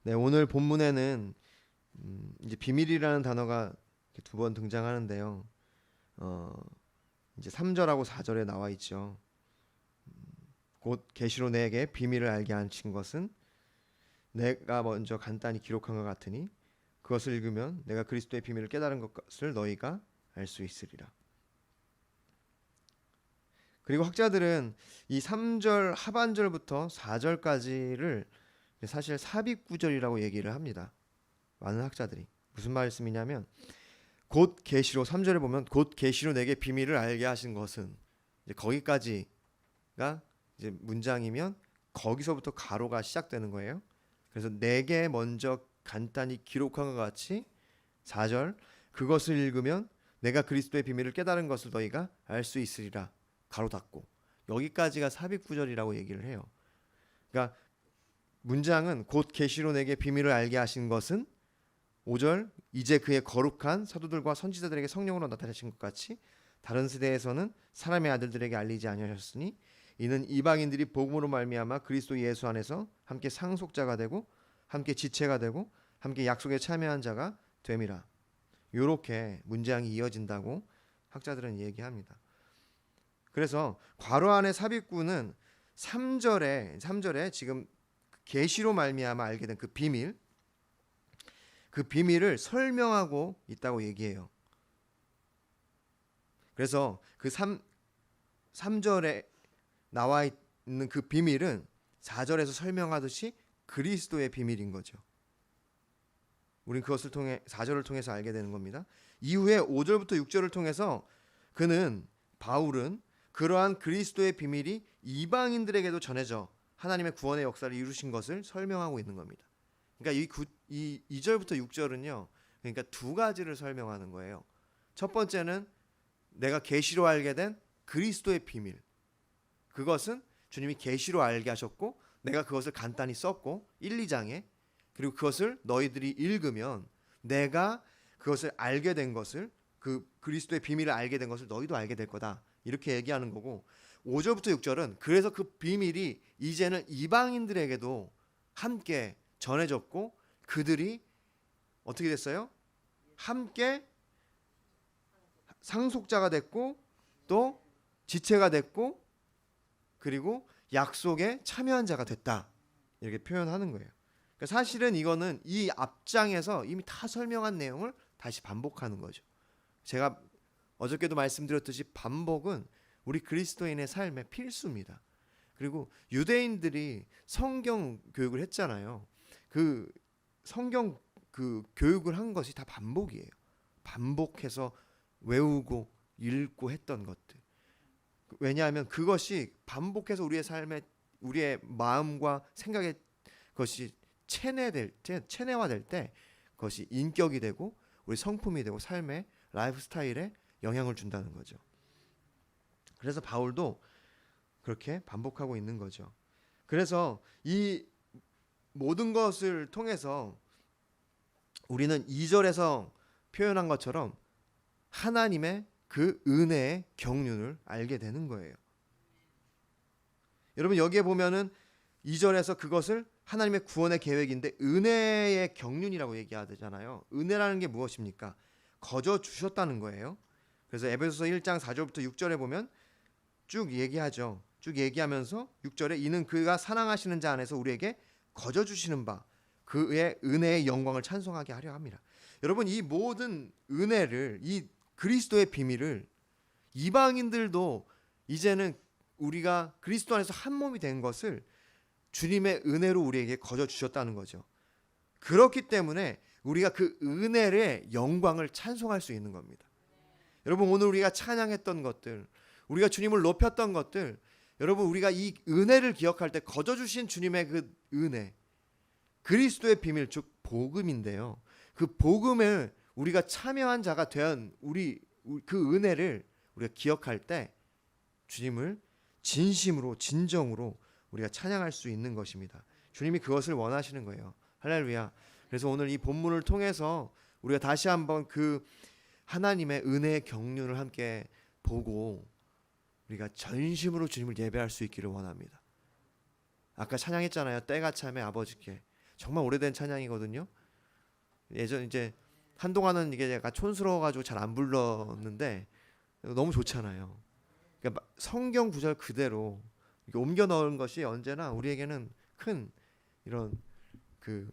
네, 오늘 본문에는 이제 비밀이라는 단어가 두 번 등장하는데요. 어, 이제 3절하고 4절에 나와 있죠. 곧 계시로 내게 비밀을 알게 하신 것은 내가 먼저 간단히 기록한 것 같으니 그것을 읽으면 내가 그리스도의 비밀을 깨달은 것을 너희가 알 수 있으리라. 그리고 학자들은 이 3절 하반절부터 4절까지를 사실 삽입구절이라고 얘기를 합니다. 많은 학자들이. 무슨 말씀이냐면 곧 계시로 3절에 보면 곧 계시로 내게 비밀을 알게 하신 것은 이제 거기까지가 이제 문장이면 거기서부터 가로가 시작되는 거예요. 그래서 내게 먼저 간단히 기록한 것 같이 4절 그것을 읽으면 내가 그리스도의 비밀을 깨달은 것을 너희가 알 수 있으리라 가로 닫고 여기까지가 삽입 구절이라고 얘기를 해요. 그러니까 문장은 곧 계시로 내게 비밀을 알게 하신 것은 5절 이제 그의 거룩한 사도들과 선지자들에게 성령으로 나타나신 것 같이 다른 세대에서는 사람의 아들들에게 알리지 아니하셨으니 이는 이방인들이 복음으로 말미암아 그리스도 예수 안에서 함께 상속자가 되고 함께 지체가 되고 함께 약속에 참여한 자가 됨이라. 요렇게 문장이 이어진다고 학자들은 얘기합니다. 그래서 괄호 안의 삽입구는 3절에 지금 계시로 말미암아 알게 된 그 비밀을 설명하고 있다고 얘기해요. 그래서 그 3절에 나와 있는 그 비밀은 4절에서 설명하듯이 그리스도의 비밀인 거죠. 우린 그것을 통해 4절을 통해서 알게 되는 겁니다. 이후에 5절부터 6절을 통해서 바울은 그러한 그리스도의 비밀이 이방인들에게도 전해져 하나님의 구원의 역사를 이루신 것을 설명하고 있는 겁니다. 그러니까 이 2절부터 6절은요. 그러니까 두 가지를 설명하는 거예요. 첫 번째는 내가 계시로 알게 된 그리스도의 비밀. 그것은 주님이 계시로 알게 하셨고 내가 그것을 간단히 썼고 1, 2장에 그리고 그것을 너희들이 읽으면 내가 그것을 알게 된 것을 그 그리스도의 비밀을 알게 된 것을 너희도 알게 될 거다. 이렇게 얘기하는 거고 5절부터 6절은 그래서 그 비밀이 이제는 이방인들에게도 함께 전해졌고 그들이 어떻게 됐어요? 함께 상속자가 됐고 또 지체가 됐고 그리고 약속에 참여한 자가 됐다. 이렇게 표현하는 거예요. 그러니까 사실은 이거는 이 앞장에서 이미 다 설명한 내용을 다시 반복하는 거죠. 제가 어저께도 말씀드렸듯이 반복은 우리 그리스도인의 삶의 필수입니다. 그리고 유대인들이 성경 교육을 했잖아요. 그 성경 그 교육을 한 것이 다 반복이에요. 반복해서 외우고 읽고 했던 것들. 왜냐하면 그것이 반복해서 우리의 삶에 우리의 마음과 생각의 것이 체내화될 때 그것이 인격이 되고 우리 성품이 되고 삶의 라이프 스타일에 영향을 준다는 거죠. 그래서 바울도 그렇게 반복하고 있는 거죠. 그래서 이 모든 것을 통해서 우리는 2절에서 표현한 것처럼 하나님의 그 은혜의 경륜을 알게 되는 거예요. 여러분 여기에 보면은 2절에서 그것을 하나님의 구원의 계획인데 은혜의 경륜이라고 얘기하잖아요. 은혜라는 게 무엇입니까? 거저 주셨다는 거예요. 그래서 에베소서 1장 4절부터 6절에 보면 쭉 얘기하죠. 쭉 얘기하면서 6절에 이는 그가 사랑하시는 자 안에서 우리에게 거저 주시는 바 그의 은혜의 영광을 찬송하게 하려 합니다. 여러분 이 모든 은혜를 이 그리스도의 비밀을 이방인들도 이제는 우리가 그리스도 안에서 한 몸이 된 것을 주님의 은혜로 우리에게 거저 주셨다는 거죠. 그렇기 때문에 우리가 그 은혜의 영광을 찬송할 수 있는 겁니다. 여러분 오늘 우리가 찬양했던 것들, 우리가 주님을 높였던 것들, 여러분 우리가 이 은혜를 기억할 때 거저 주신 주님의 그 은혜, 그리스도의 비밀 즉 복음인데요. 그 복음을 우리가 참여한 자가 된 그 은혜를 우리가 기억할 때 주님을 진심으로 진정으로 우리가 찬양할 수 있는 것입니다. 주님이 그것을 원하시는 거예요. 할렐루야. 그래서 오늘 이 본문을 통해서 우리가 다시 한번 그 하나님의 은혜의 경륜을 함께 보고 우리가 전심으로 주님을 예배할 수 있기를 원합니다. 아까 찬양했잖아요. 때가 참에 아버지께 정말 오래된 찬양이거든요. 예전 이제 한동안은 이게 약간 촌스러워가지고 잘 안 불렀는데 너무 좋잖아요. 그러니까 성경 구절 그대로 이렇게 옮겨 넣은 것이 언제나 우리에게는 큰 이런 그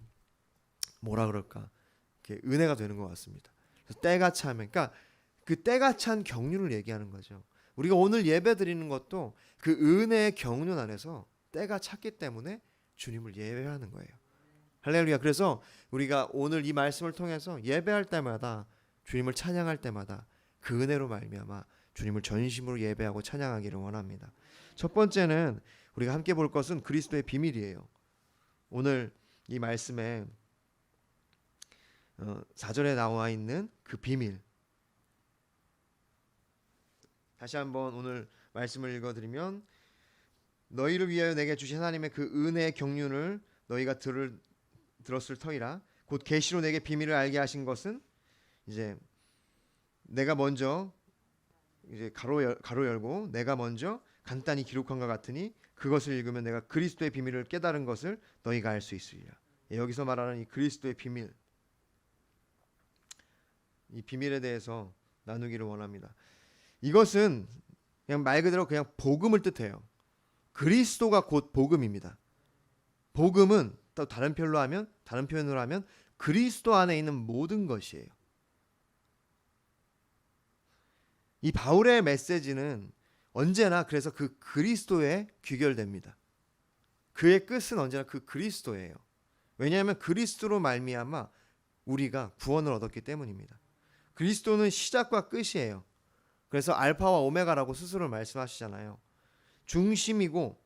뭐라 그럴까, 이렇게 은혜가 되는 것 같습니다. 그래서 때가 차면, 그러니까 그 때가 찬 경륜을 얘기하는 거죠. 우리가 오늘 예배 드리는 것도 그 은혜의 경륜 안에서 때가 찼기 때문에 주님을 예배하는 거예요. 할렐루야. 그래서 우리가 오늘 이 말씀을 통해서 예배할 때마다, 주님을 찬양할 때마다 그 은혜로 말미암아 주님을 전심으로 예배하고 찬양하기를 원합니다. 첫 번째는 우리가 함께 볼 것은 그리스도의 비밀이에요. 오늘 이 말씀에 4절에 나와 있는 그 비밀, 다시 한번 오늘 말씀을 읽어드리면, 너희를 위하여 내게 주신 하나님의 그 은혜의 경륜을 너희가 들었을 터이라. 곧 계시로 내게 비밀을 알게 하신 것은, 이제 내가 먼저, 이제 가로 열고 내가 먼저 간단히 기록한 것 같으니 그것을 읽으면 내가 그리스도의 비밀을 깨달은 것을 너희가 알 수 있으리라. 여기서 말하는 이 그리스도의 비밀, 이 비밀에 대해서 나누기를 원합니다. 이것은 그냥 말 그대로 그냥 복음을 뜻해요. 그리스도가 곧 복음입니다. 복음은 또 다른 표현으로 하면 그리스도 안에 있는 모든 것이에요. 이 바울의 메시지는 언제나 그래서 그 그리스도에 귀결됩니다. 그의 끝은 언제나 그 그리스도예요. 왜냐하면 그리스도로 말미암아 우리가 구원을 얻었기 때문입니다. 그리스도는 시작과 끝이에요. 그래서 알파와 오메가라고 스스로 말씀하시잖아요. 중심이고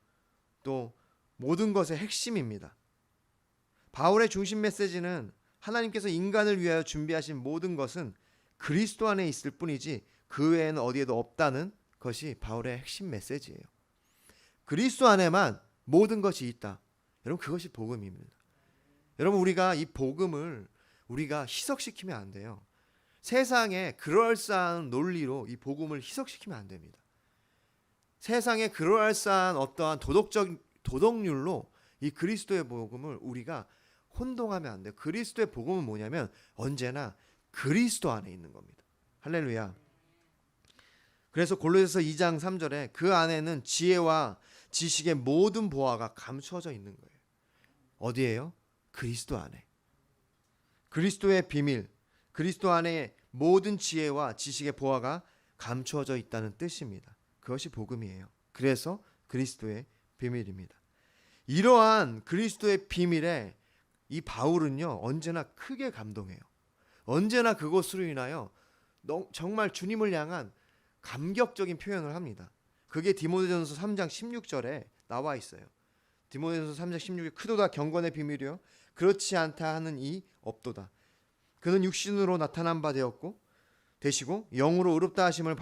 또 모든 것의 핵심입니다. 바울의 중심 메시지는 하나님께서 인간을 위하여 준비하신 모든 것은 그리스도 안에 있을 뿐이지 그 외에는 어디에도 없다는 것이 바울의 핵심 메시지예요. 그리스도 안에만 모든 것이 있다. 여러분, 그것이 복음입니다. 여러분, 우리가 이 복음을 우리가 희석시키면 안 돼요. 세상에 그럴싸한 논리로 이 복음을 희석시키면 안 됩니다. 세상에 그럴싸한 어떠한 도덕률로 이 그리스도의 복음을 우리가 혼동하면 안 돼요. 그리스도의 복음은 뭐냐면 언제나 그리스도 안에 있는 겁니다. 할렐루야. 그래서 골로새서 2장 3절에 그 안에는 지혜와 지식의 모든 보화가 감추어져 있는 거예요. 어디예요? 그리스도 안에. 그리스도의 비밀, 그리스도 안에 모든 지혜와 지식의 보화가 감추어져 있다는 뜻입니다. 그것이 복음이에요. 그래서 그리스도의 비밀입니다. 이러한 그리스도의 비밀에 이 바울은요 언제나 크게 감동해요. 언제나 그것으로 인하여 정말 주님을 향한 감격적인 표현을 합니다. 그게 디모데전서 3장 16절에 나와 있어요. 디모데전서 3장 16절, 크도다 경건의 비밀이요 그렇지 않다 하는 이 없도다. 그는 육신으로 나타난 바 되시고 영으로 의롭다 하심을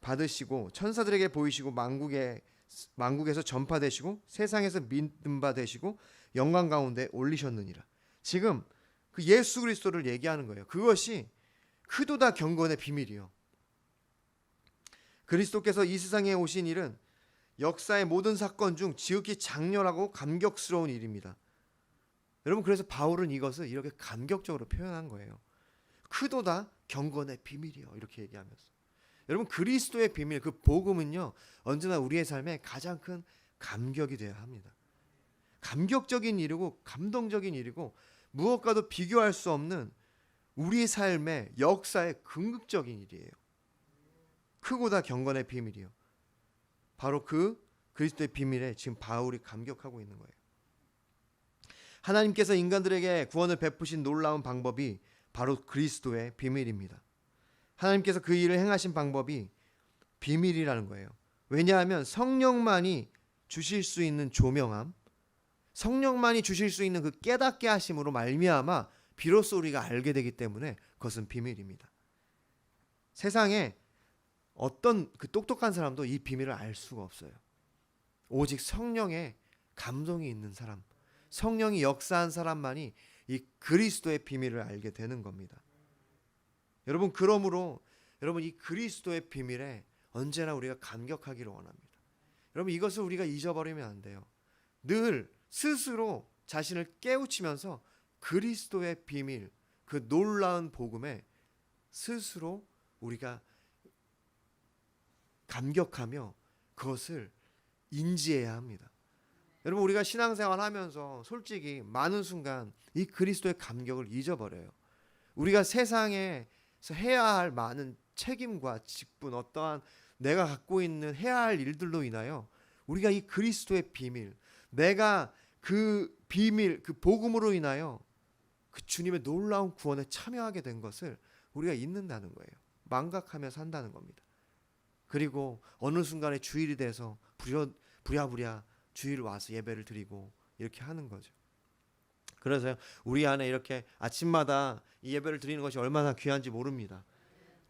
받으시고 천사들에게 보이시고 만국에서 전파되시고 세상에서 믿는 바 되시고 영광 가운데 올리셨느니라. 지금 그 예수 그리스도를 얘기하는 거예요. 그것이 크도다 경건의 비밀이요. 그리스도께서 이 세상에 오신 일은 역사의 모든 사건 중 지극히 장렬하고 감격스러운 일입니다. 여러분, 그래서 바울은 이것을 이렇게 감격적으로 표현한 거예요. 크도다 경건의 비밀이요 이렇게 얘기하면서. 여러분, 그리스도의 비밀, 그 복음은요 언제나 우리의 삶에 가장 큰 감격이 되어야 합니다. 감격적인 일이고 감동적인 일이고 무엇과도 비교할 수 없는 우리 삶의 역사의 궁극적인 일이에요. 크고다 경건의 비밀이요. 바로 그 그리스도의 비밀에 지금 바울이 감격하고 있는 거예요. 하나님께서 인간들에게 구원을 베푸신 놀라운 방법이 바로 그리스도의 비밀입니다. 하나님께서 그 일을 행하신 방법이 비밀이라는 거예요. 왜냐하면 성령만이 주실 수 있는 조명함, 성령만이 주실 수 있는 그 깨닫게 하심으로 말미암아 비로소 우리가 알게 되기 때문에 그것은 비밀입니다. 세상에 어떤 그 똑똑한 사람도 이 비밀을 알 수가 없어요. 오직 성령의 감동이 있는 사람, 성령이 역사한 사람만이 이 그리스도의 비밀을 알게 되는 겁니다. 여러분, 그러므로 여러분 이 그리스도의 비밀에 언제나 우리가 감격하기를 원합니다. 여러분, 이것을 우리가 잊어버리면 안 돼요. 늘 스스로 자신을 깨우치면서 그리스도의 비밀, 그 놀라운 복음에 스스로 우리가 감격하며 그것을 인지해야 합니다. 여러분, 우리가 신앙생활 하면서 솔직히 많은 순간 이 그리스도의 감격을 잊어버려요. 우리가 세상에서 해야 할 많은 책임과 직분, 어떠한 내가 갖고 있는 해야 할 일들로 인하여 우리가 이 그리스도의 비밀, 내가 그 비밀, 그 복음으로 인하여 그 주님의 놀라운 구원에 참여하게 된 것을 우리가 잊는다는 거예요. 망각하며 산다는 겁니다. 그리고 어느 순간에 주일이 돼서 부랴부랴 주일 와서 예배를 드리고 이렇게 하는 거죠. 그래서 우리 안에 이렇게 아침마다 이 예배를 드리는 것이 얼마나 귀한지 모릅니다.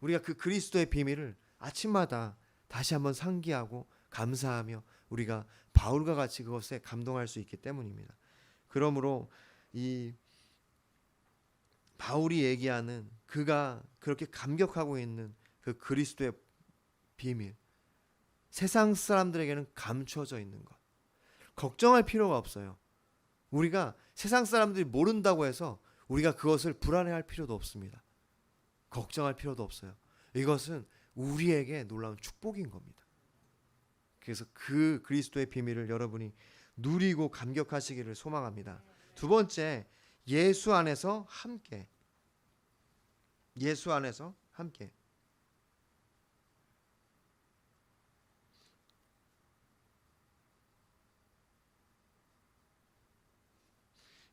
우리가 그 그리스도의 비밀을 아침마다 다시 한번 상기하고 감사하며 우리가 바울과 같이 그것에 감동할 수 있기 때문입니다. 그러므로 이 바울이 얘기하는 그가 그렇게 감격하고 있는 그 그리스도의 비밀, 세상 사람들에게는 감춰져 있는 것, 걱정할 필요가 없어요. 우리가 세상 사람들이 모른다고 해서 우리가 그것을 불안해할 필요도 없습니다. 걱정할 필요도 없어요. 이것은 우리에게 놀라운 축복인 겁니다. 그래서 그 그리스도의 비밀을 여러분이 누리고 감격하시기를 소망합니다. 두 번째, 예수 안에서 함께. 예수 안에서 함께.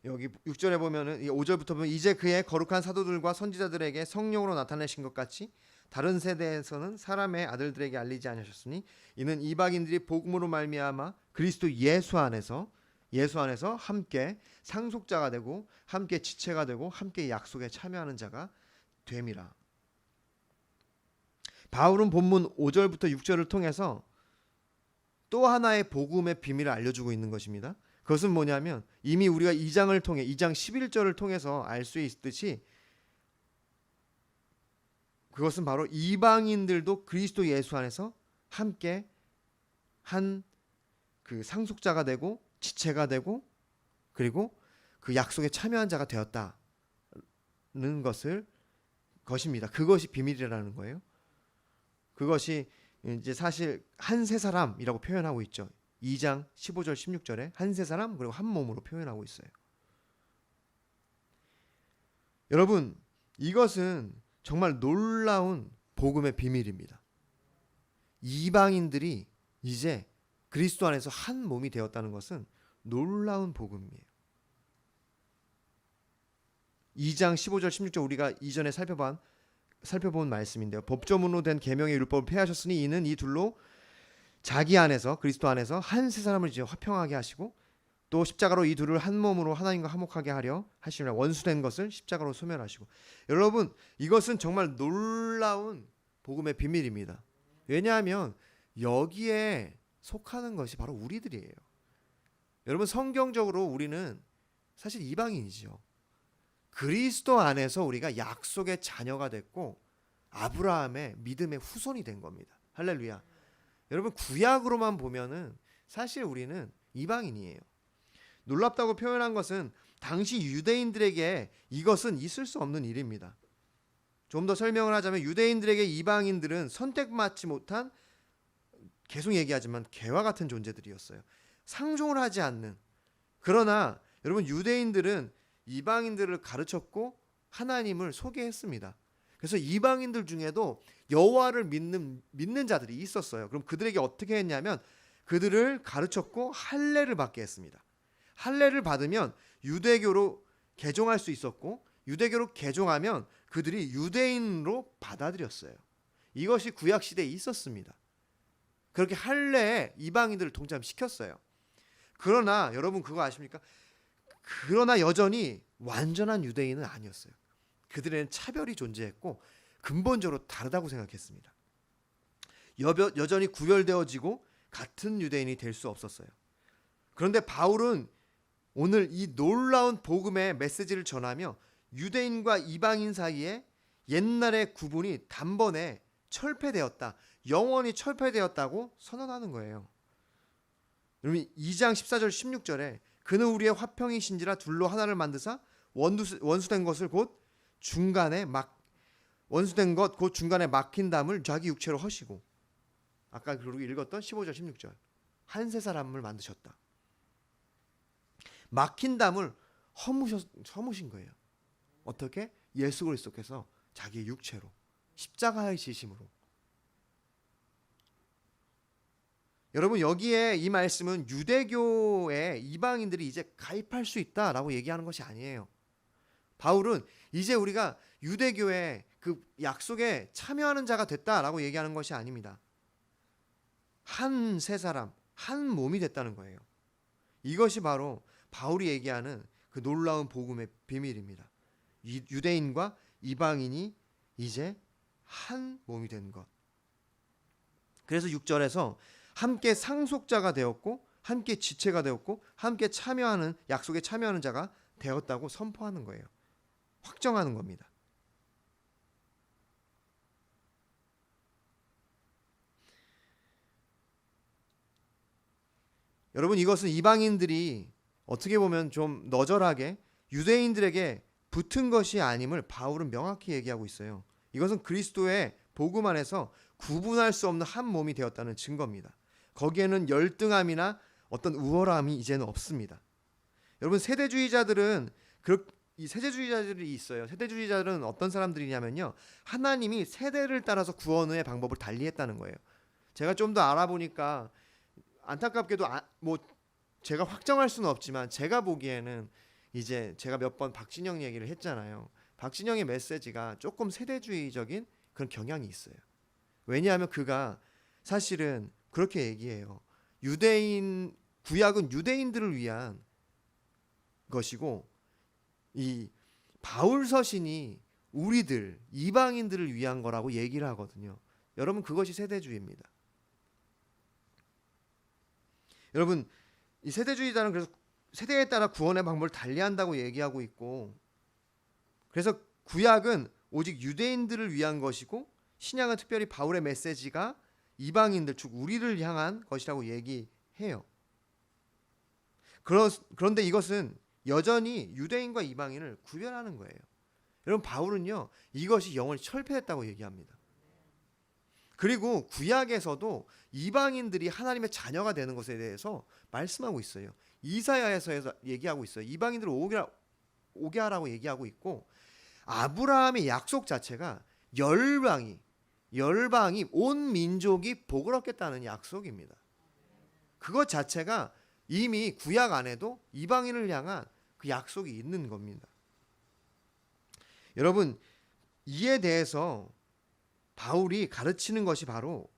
여기 6절에 보면은 5절부터 보면 이제 그의 거룩한 사도들과 선지자들에게 성령으로 나타내신 것 같이 다른 세대에서는 사람의 아들들에게 알리지 않으셨으니 이는 이방인들이 복음으로 말미암아 그리스도 예수 안에서 함께 상속자가 되고 함께 지체가 되고 함께 약속에 참여하는 자가 됨이라. 바울은 본문 5절부터 6절을 통해서 또 하나의 복음의 비밀을 알려주고 있는 것입니다. 그것은 뭐냐면 이미 우리가 2장 11절을 통해서 알 수 있듯이 그것은 바로 이방인들도 그리스도 예수 안에서 함께 한 그 상속자가 되고 지체가 되고 그리고 그 약속에 참여한 자가 되었다는 것입니다. 그것이 비밀이라는 거예요. 그것이 이제 사실 한 세 사람이라고 표현하고 있죠. 2장 15절 16절에 한 세 사람 그리고 한 몸으로 표현하고 있어요. 여러분, 이것은 정말 놀라운 복음의 비밀입니다. 이방인들이 이제 그리스도 안에서 한 몸이 되었다는 것은 놀라운 복음이에요. 2장 15절 16절 우리가 이전에 살펴본 말씀인데요. 법조문으로 된 계명의 율법을 폐하셨으니 이는 이 둘로 자기 안에서 그리스도 안에서 한 세 사람을 이제 화평하게 하시고 또 십자가로 이 둘을 한 몸으로 하나님과 화목하게 하려 하시느라 원수된 것을 십자가로 소멸하시고. 여러분, 이것은 정말 놀라운 복음의 비밀입니다. 왜냐하면 여기에 속하는 것이 바로 우리들이에요. 여러분, 성경적으로 우리는 사실 이방인이죠. 그리스도 안에서 우리가 약속의 자녀가 됐고 아브라함의 믿음의 후손이 된 겁니다. 할렐루야. 여러분, 구약으로만 보면은 사실 우리는 이방인이에요. 놀랍다고 표현한 것은 당시 유대인들에게 이것은 있을 수 없는 일입니다. 좀 더 설명을 하자면 유대인들에게 이방인들은 선택받지 못한, 계속 얘기하지만 개와 같은 존재들이었어요. 상종을 하지 않는. 그러나 여러분, 유대인들은 이방인들을 가르쳤고 하나님을 소개했습니다. 그래서 이방인들 중에도 여호와를 믿는 자들이 있었어요. 그럼 그들에게 어떻게 했냐면 그들을 가르쳤고 할례를 받게 했습니다. 할례를 받으면 유대교로 개종할 수 있었고 유대교로 개종하면 그들이 유대인으로 받아들였어요. 이것이 구약 시대에 있었습니다. 그렇게 할례에 이방인들을 동참시켰어요. 그러나 여러분 그거 아십니까? 그러나 여전히 완전한 유대인은 아니었어요. 그들에는 차별이 존재했고 근본적으로 다르다고 생각했습니다. 여전히 구별되어지고 같은 유대인이 될 수 없었어요. 그런데 바울은 오늘 이 놀라운 복음의 메시지를 전하며 유대인과 이방인 사이에 옛날의 구분이 단번에 철폐되었다, 영원히 철폐되었다고 선언하는 거예요. 여러분, 2장 14절 16절에 그는 우리의 화평이신지라 둘로 하나를 만드사 원수된 것을 곧 중간에 막힌 담을 자기 육체로 허시고, 아까 그리고 읽었던 15절 16절 한 세 사람을 만드셨다. 막힌 담을 허무신 거예요. 어떻게? 예수 그리스도께서 자기 육체로 십자가의 지심으로. 여러분, 여기에 이 말씀은 유대교에 이방인들이 이제 가입할 수 있다라고 얘기하는 것이 아니에요. 바울은 이제 우리가 유대교의 그 약속에 참여하는 자가 됐다라고 얘기하는 것이 아닙니다. 한 세 사람, 한 몸이 됐다는 거예요. 이것이 바로 바울이 얘기하는 그 놀라운 복음의 비밀입니다. 유대인과 이방인이 이제 한 몸이 된 것. 그래서 6절에서 함께 상속자가 되었고 함께 지체가 되었고 함께 참여하는, 약속에 참여하는 자가 되었다고 선포하는 거예요. 확정하는 겁니다. 여러분, 이것은 이방인들이 어떻게 보면 좀 너절하게 유대인들에게 붙은 것이 아님을 바울은 명확히 얘기하고 있어요. 이것은 그리스도의 복음 안에서 구분할 수 없는 한 몸이 되었다는 증거입니다. 거기에는 열등함이나 어떤 우월함이 이제는 없습니다. 여러분, 이 세대주의자들이 있어요. 세대주의자들은 어떤 사람들이냐면요, 하나님이 세대를 따라서 구원의 방법을 달리했다는 거예요. 제가 좀 더 알아보니까 안타깝게도 제가 확정할 수는 없지만 제가 보기에는 이제 제가 몇 번 박진영 얘기를 했잖아요. 박진영의 메시지가 조금 세대주의적인 그런 경향이 있어요. 왜냐하면 그가 사실은 그렇게 얘기해요. 구약은 유대인들을 위한 것이고 이 바울 서신이 우리들 이방인들을 위한 거라고 얘기를 하거든요. 여러분, 그것이 세대주의입니다. 여러분, 이 세대주의자는 그래서 세대에 따라 구원의 방법을 달리한다고 얘기하고 있고, 그래서 구약은 오직 유대인들을 위한 것이고 신약은 특별히 바울의 메시지가 이방인들, 즉 우리를 향한 것이라고 얘기해요. 그런데 이것은 여전히 유대인과 이방인을 구별하는 거예요. 여러분, 바울은요, 이것이 영원히 철폐했다고 얘기합니다. 그리고 구약에서도 이방인들이 하나님의 자녀가 되는 것에 대해서 말씀하고 있어요. 이사야에서 얘기하고 있어요. 이방인들을 오게 하라고 얘기하고 있고, 아브라함의 약속 자체가 열방이 온 민족이 복을 얻겠다는 약속입니다. 그것 자체가 이미 구약 안에도 이방인을 향한 그 약속이 있는 겁니다. 여러분, 이에 대해서 바울이 가르치는 것이 바로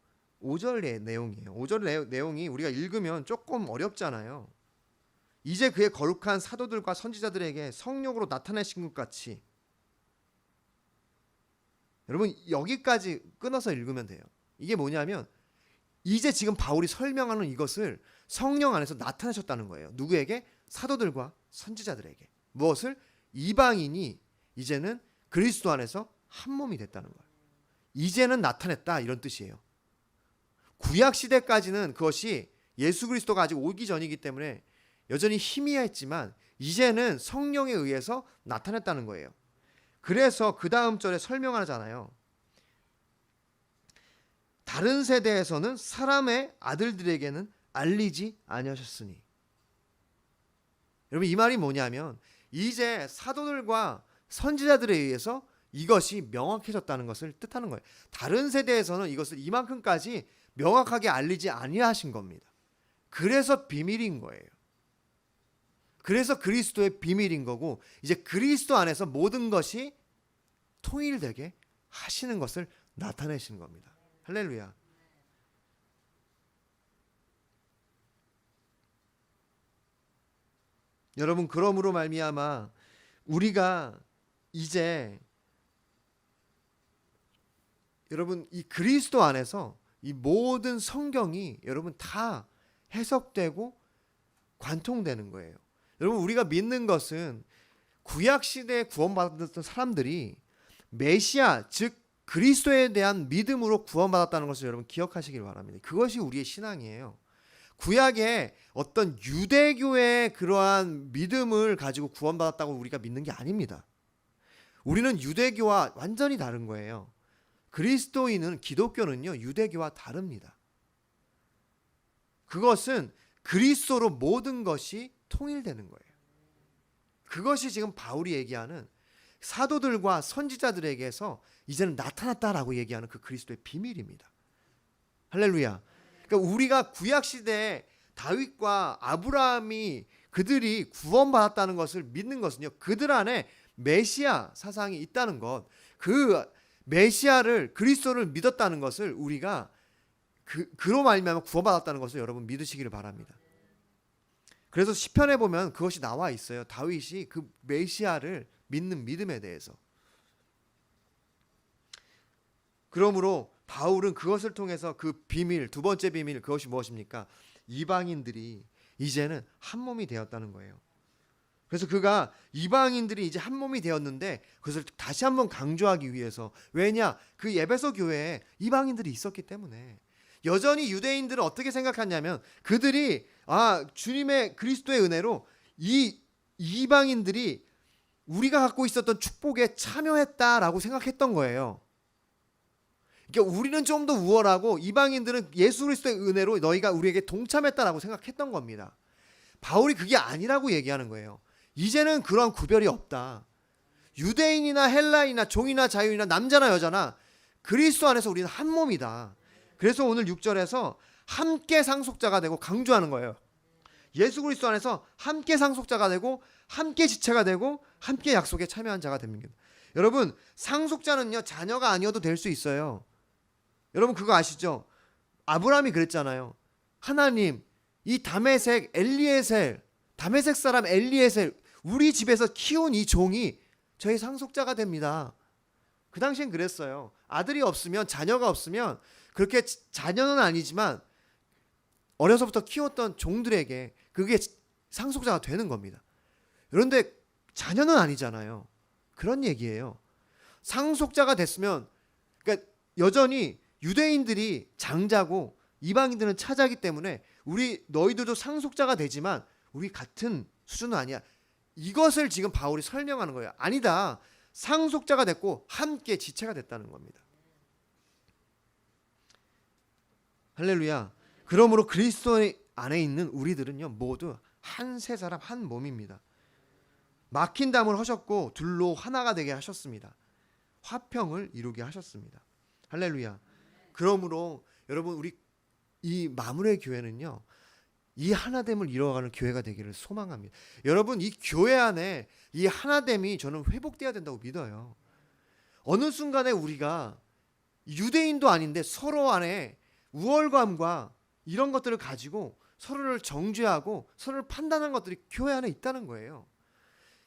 5절의 내용이에요. 5절 내용이 우리가 읽으면 조금 어렵잖아요. 이제 그의 거룩한 사도들과 선지자들에게 성령으로 나타내신 것 같이. 여러분, 여기까지 끊어서 읽으면 돼요. 이게 뭐냐면 이제 지금 바울이 설명하는 이것을 성령 안에서 나타내셨다는 거예요. 누구에게? 사도들과 선지자들에게. 무엇을? 이방인이 이제는 그리스도 안에서 한 몸이 됐다는 거예요. 이제는 나타냈다, 이런 뜻이에요. 구약 시대까지는 그것이 예수 그리스도가 아직 오기 전이기 때문에 여전히 희미했지만 이제는 성령에 의해서 나타냈다는 거예요. 그래서 그 다음 절에 설명하잖아요. 다른 세대에서는 사람의 아들들에게는 알리지 아니하셨으니. 여러분, 이 말이 뭐냐면 이제 사도들과 선지자들에 의해서 이것이 명확해졌다는 것을 뜻하는 거예요. 다른 세대에서는 이것을 이만큼까지 명확하게 알리지 아니하신 겁니다. 그래서 비밀인 거예요. 그래서 그리스도의 비밀인 거고, 이제 그리스도 안에서 모든 것이 통일되게 하시는 것을 나타내시는 겁니다. 할렐루야. 여러분, 그러므로 말미암아 우리가 이제 여러분 이 그리스도 안에서 이 모든 성경이 여러분 다 해석되고 관통되는 거예요. 여러분, 우리가 믿는 것은 구약 시대에 구원받았던 사람들이 메시아, 즉 그리스도에 대한 믿음으로 구원받았다는 것을 여러분 기억하시길 바랍니다. 그것이 우리의 신앙이에요. 구약의 어떤 유대교의 그러한 믿음을 가지고 구원받았다고 우리가 믿는 게 아닙니다. 우리는 유대교와 완전히 다른 거예요. 그리스도인은, 기독교는요, 유대교와 다릅니다. 그것은 그리스도로 모든 것이 통일되는 거예요. 그것이 지금 바울이 얘기하는 사도들과 선지자들에게서 이제는 나타났다라고 얘기하는 그 그리스도의 비밀입니다. 할렐루야. 그러니까 우리가 구약 시대에 다윗과 아브라함이 그들이 구원받았다는 것을 믿는 것은요, 그들 안에 메시아 사상이 있다는 것, 그 메시아를, 그리스도를 믿었다는 것을 우리가 그로 말미암아 구원받았다는 것을 여러분 믿으시기를 바랍니다. 그래서 시편에 보면 그것이 나와 있어요. 다윗이 그 메시아를 믿는 믿음에 대해서. 그러므로 바울은 그것을 통해서 그 비밀, 두 번째 비밀, 그것이 무엇입니까? 이방인들이 이제는 한 몸이 되었다는 거예요. 그래서 그가 이방인들이 이제 한 몸이 되었는데 그것을 다시 한번 강조하기 위해서, 왜냐? 그 에베소 교회에 이방인들이 있었기 때문에. 여전히 유대인들은 어떻게 생각하냐면 그들이 주님의 그리스도의 은혜로 이 이방인들이 우리가 갖고 있었던 축복에 참여했다라고 생각했던 거예요. 그러니까 우리는 좀 더 우월하고 이방인들은 예수 그리스도의 은혜로 너희가 우리에게 동참했다라고 생각했던 겁니다. 바울이 그게 아니라고 얘기하는 거예요. 이제는 그런 구별이 없다. 유대인이나 헬라인이나 종이나 자유인이나 남자나 여자나 그리스도 안에서 우리는 한 몸이다. 그래서 오늘 6절에서 함께 상속자가 되고 강조하는 거예요. 예수 그리스도 안에서 함께 상속자가 되고 함께 지체가 되고 함께 약속에 참여한 자가 됩니다. 여러분, 상속자는요, 자녀가 아니어도 될 수 있어요. 여러분 그거 아시죠? 아브라함이 그랬잖아요. 하나님, 이 다메섹 사람 엘리에셀, 우리 집에서 키운 이 종이 저희 상속자가 됩니다. 그 당시엔 그랬어요. 아들이 없으면, 자녀가 없으면, 그렇게 자녀는 아니지만 어려서부터 키웠던 종들에게 그게 상속자가 되는 겁니다. 그런데 자녀는 아니잖아요. 그런 얘기예요. 상속자가 됐으면, 그러니까 여전히 유대인들이 장자고 이방인들은 차자기 때문에 너희들도 상속자가 되지만 우리 같은 수준은 아니야. 이것을 지금 바울이 설명하는 거예요. 아니다. 상속자가 됐고 함께 지체가 됐다는 겁니다. 할렐루야. 그러므로 그리스도 안에 있는 우리들은요, 모두 한 세 사람 한 몸입니다. 막힌 담을 하셨고 둘로 하나가 되게 하셨습니다. 화평을 이루게 하셨습니다. 할렐루야. 그러므로 여러분, 우리 이 마무리의 교회는요, 이 하나됨을 이루어가는 교회가 되기를 소망합니다. 여러분, 이 교회 안에 이 하나됨이 저는 회복돼야 된다고 믿어요. 어느 순간에 우리가 유대인도 아닌데 서로 안에 우월감과 이런 것들을 가지고 서로를 정죄하고 서로를 판단하는 것들이 교회 안에 있다는 거예요.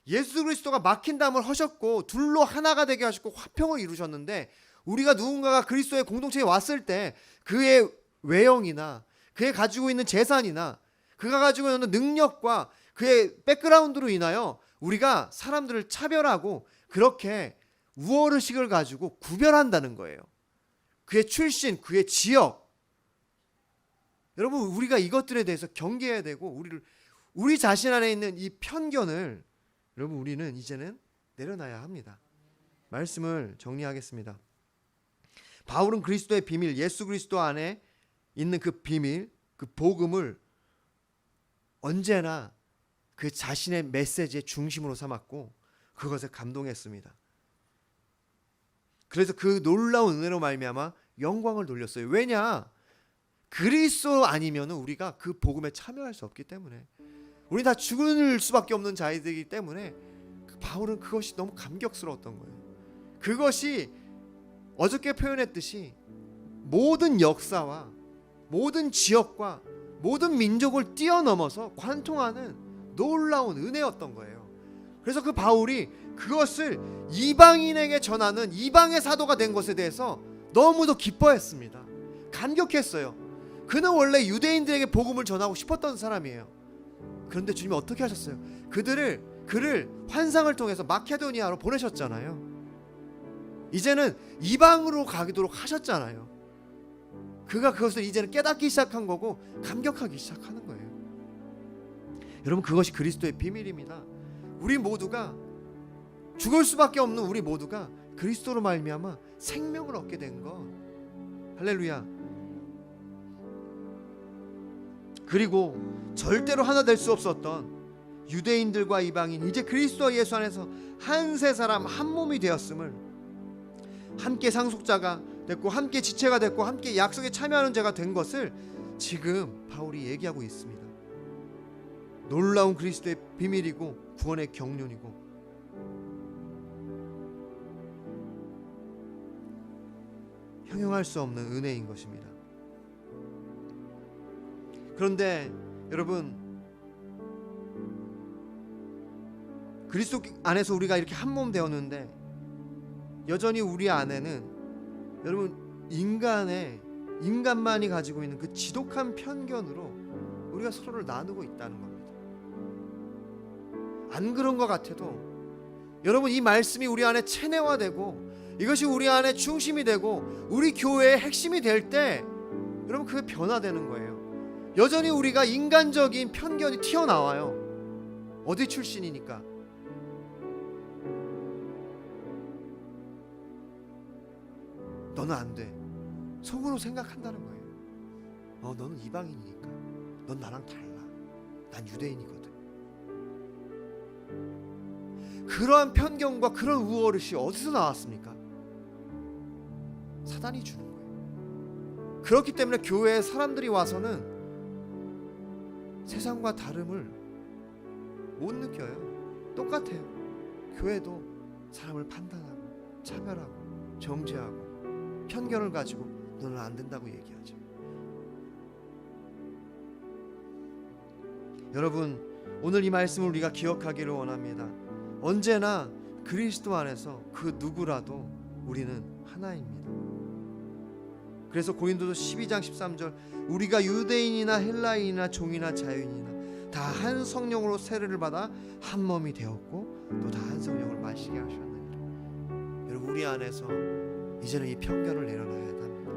예수 그리스도가 막힌 담을 하셨고 둘로 하나가 되게 하셨고 화평을 이루셨는데, 우리가 누군가가 그리스도의 공동체에 왔을 때 그의 외형이나 그의 가지고 있는 재산이나 그가 가지고 있는 능력과 그의 백그라운드로 인하여 우리가 사람들을 차별하고 그렇게 우월의식을 가지고 구별한다는 거예요. 그의 출신, 그의 지역. 여러분, 우리가 이것들에 대해서 경계해야 되고 우리 자신 안에 있는 이 편견을 여러분, 우리는 이제는 내려놔야 합니다. 말씀을 정리하겠습니다. 바울은 그리스도의 비밀, 예수 그리스도 안에 있는 그 비밀, 그 복음을 언제나 그 자신의 메시지의 중심으로 삼았고 그것에 감동했습니다. 그래서 그 놀라운 은혜로 말미암아 영광을 돌렸어요. 왜냐? 그리스도 아니면 우리가 그 복음에 참여할 수 없기 때문에, 우리 다 죽을 수밖에 없는 자이들이기 때문에 바울은 그것이 너무 감격스러웠던 거예요. 그것이 어저께 표현했듯이 모든 역사와 모든 지역과 모든 민족을 뛰어넘어서 관통하는 놀라운 은혜였던 거예요. 그래서 그 바울이 그것을 이방인에게 전하는 이방의 사도가 된 것에 대해서 너무도 기뻐했습니다. 감격했어요. 그는 원래 유대인들에게 복음을 전하고 싶었던 사람이에요. 그런데 주님이 어떻게 하셨어요? 그를 환상을 통해서 마케도니아로 보내셨잖아요. 이제는 이방으로 가도록 하셨잖아요. 그가 그것을 이제는 깨닫기 시작한 거고 감격하기 시작하는 거예요. 여러분, 그것이 그리스도의 비밀입니다. 우리 모두가 죽을 수밖에 없는 우리 모두가 그리스도로 말미암아 생명을 얻게 된 것. 할렐루야. 그리고 절대로 하나 될 수 없었던 유대인들과 이방인, 이제 그리스도 예수 안에서 한 세 사람 한 몸이 되었음을, 함께 상속자가 됐고 함께 지체가 됐고 함께 약속에 참여하는 자가 된 것을 지금 바울이 얘기하고 있습니다. 놀라운 그리스도의 비밀이고 구원의 경륜이고, 형용할 수 없는 은혜인 것입니다. 그런데 여러분, 그리스도 안에서 우리가 이렇게 한 몸 되었는데 여전히 우리 안에는 여러분 인간만이 가지고 있는 그 지독한 편견으로 우리가 서로를 나누고 있다는 겁니다. 안 그런 것 같아도 여러분, 이 말씀이 우리 안에 체내화되고 이것이 우리 안에 중심이 되고 우리 교회의 핵심이 될 때 여러분, 그게 변화되는 거예요. 여전히 우리가 인간적인 편견이 튀어나와요. 어디 출신이니까. 너는 안 돼. 속으로 생각한다는 거예요. 너는 이방인이니까. 넌 나랑 달라. 난 유대인이거든. 그러한 편견과 그런 우월의식이 어디서 나왔습니까? 사단이 주는 거예요. 그렇기 때문에 교회에 사람들이 와서는 세상과 다름을 못 느껴요. 똑같아요. 교회도 사람을 판단하고 차별하고 정죄하고 편견을 가지고 너는 안 된다고 얘기하죠. 여러분, 오늘 이 말씀을 우리가 기억하기를 원합니다. 언제나 그리스도 안에서 그 누구라도 우리는 하나입니다. 그래서 고린도서 12장 13절, 우리가 유대인이나 헬라인이나 종이나 자유인이나 다 한 성령으로 세례를 받아 한 몸이 되었고 또 다 한 성령을 마시게 하셨느니라. 여러분, 우리 안에서 이제는 이 편견을 내려놔야 합니다.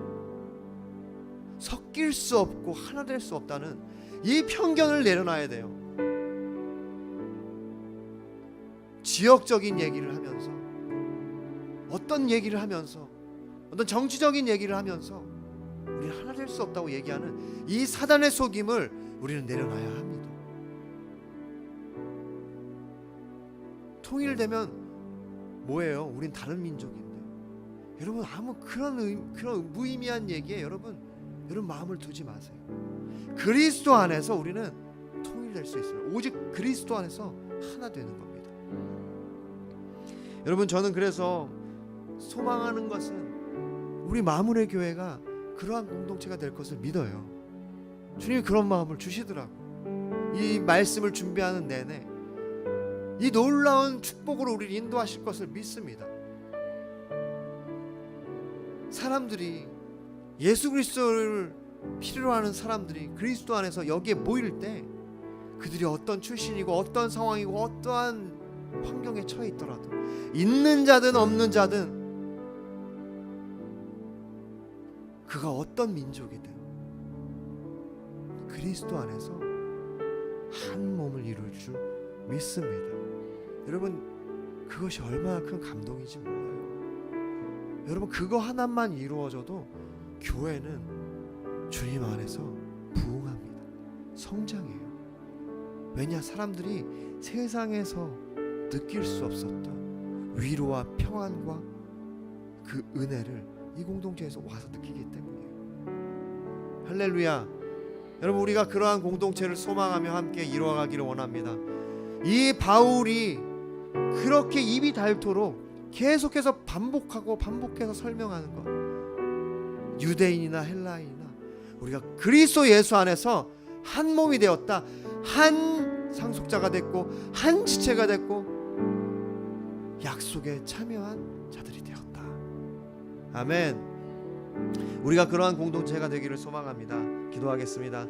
섞일 수 없고 하나 될 수 없다는 이 편견을 내려놔야 돼요. 지역적인 얘기를 하면서, 어떤 얘기를 하면서, 어떤 정치적인 얘기를 하면서 우리는 하나 될 수 없다고 얘기하는 이 사단의 속임을 우리는 내려놔야 합니다. 통일되면 뭐예요? 우린 다른 민족인데. 여러분, 아무 그런 무의미한 얘기에 여러분 마음을 두지 마세요. 그리스도 안에서 우리는 통일될 수 있어요. 오직 그리스도 안에서 하나 되는 겁니다. 여러분, 저는 그래서 소망하는 것은 우리 마무리 교회가 그러한 공동체가 될 것을 믿어요. 주님이 그런 마음을 주시더라고. 이 말씀을 준비하는 내내 이 놀라운 축복으로 우리를 인도하실 것을 믿습니다. 사람들이, 예수 그리스도를 필요로 하는 사람들이 그리스도 안에서 여기에 모일 때 그들이 어떤 출신이고 어떤 상황이고 어떠한 환경에 처해 있더라도, 있는 자든 없는 자든, 그가 어떤 민족이든 그리스도 안에서 한 몸을 이룰 줄 믿습니다. 여러분, 그것이 얼마나 큰 감동인지 몰라요. 여러분, 그거 하나만 이루어져도 교회는 주님 안에서 부흥합니다. 성장해요. 왜냐? 사람들이 세상에서 느낄 수 없었던 위로와 평안과 그 은혜를 이 공동체에서 와서 느끼기 때문이에요. 할렐루야. 여러분, 우리가 그러한 공동체를 소망하며 함께 이루어가기를 원합니다. 이 바울이 그렇게 입이 닳도록 계속해서 반복해서 설명하는 것, 유대인이나 헬라인이나 우리가 그리스도 예수 안에서 한 몸이 되었다, 한 상속자가 됐고 한 지체가 됐고 약속에 참여한 자들이 되었다. 아멘. 우리가 그러한 공동체가 되기를 소망합니다. 기도하겠습니다.